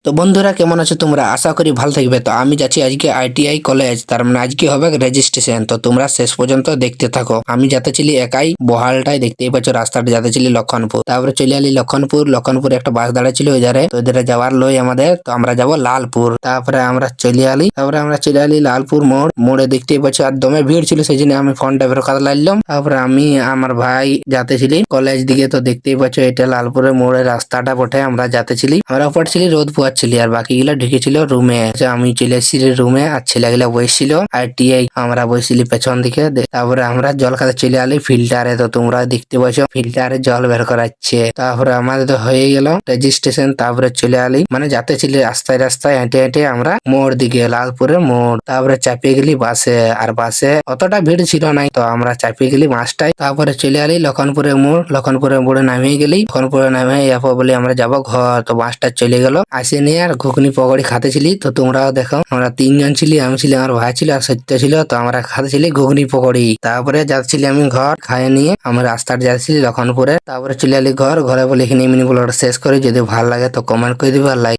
তো বন্ধুরা কেমন আছো তোমরা? আশা করি ভালো থাকবে। তো আমি যাচ্ছি আজকে আইটিআই কলেজ, তার মানে আজকে হবে রেজিস্ট্রেশন। তো তোমরা শেষ পর্যন্ত দেখতে থাকো। আমি যাতে ছিলি একাই বহালটাই, দেখতেই পাচ্ছ রাস্তাটা, যাতে ছিলি লক্ষণপুর। তারপরে চলে আলি লক্ষণপুরে একটা বাস দাঁড়া ছিল ওই ধারে। তো ওই যাওয়ার লই আমাদের, তো আমরা যাবো লালপুর। তারপরে আমরা চলে আলি লালপুর মোড়ে দেখতেই পাচ্ছ আর দমে ভিড় ছিল, সেই জন্য আমি ফোনটা বের করে লাইলাম। তারপরে আমি আমার ভাই যাতে ছিলি কলেজ দিকে। তো দেখতেই পাচ্ছ এটা লালপুরের মোড়ের রাস্তাটা বটে। আমরা যাতে ছিলি, আমরা উপর ছিলি রোদ পোয়াচ্ছিলি আর বাকিগুলো ঢুকেছিল রুমে। আমি চলে এসেছি রুমে আর ছেলেগুলো বসছিল আর টিআই আমরা বসছিলি পেছন দিকে। তারপরে আমরা জল খাতে চলে আলি ফিল্টারে। তো তোমরা দেখতে পাচ্ছ ফিল্টারে জল বের করাচ্ছে। তারপরে আমাদের তো হয়ে গেল রেজিস্ট্রেশন। তারপরে চলে আলি, মানে যাতে ছিল রাস্তায় রাস্তায় হেঁটে হেঁটে আমরা মোড় দিকে, লালপুরের মোড়। তারপরে চাপিয়ে গেলি বাসে, আর বাসে অতটা ভিড় ছিল নাই, তো আমরা চাপিয়ে গেলি বাসটাই। তারপরে চলে আলি লক্ষণপুরের মোড়ে নামিয়ে গেলি। লক্ষণপুরে নামে এরপর বলি আমরা যাবো ঘর। তো বাসটা চলে গেল আসে নিয়ে, আর ঘুগনি পকোড়ি খাতে ছিলি। তো তোমরাও দেখো, আমরা তিনজন ছিলি, আমি ছিলি, আমার ভাই ছিল আর সত্য ছিল। তো আমরা খাতে ছিলি ঘুগনি পকোড়ি। তারপরে যাচ্ছিলি আমি ঘর খাইয়ে নিয়ে, আমি রাস্তাটা যাচ্ছিলি লক্ষণপুরে। তারপরে চলে আলি ঘরে বলে এখানে মিনি ব্লগটা শেষ করি। যদি ভালো লাগে তো কমেন্ট করে দিবে আর লাইক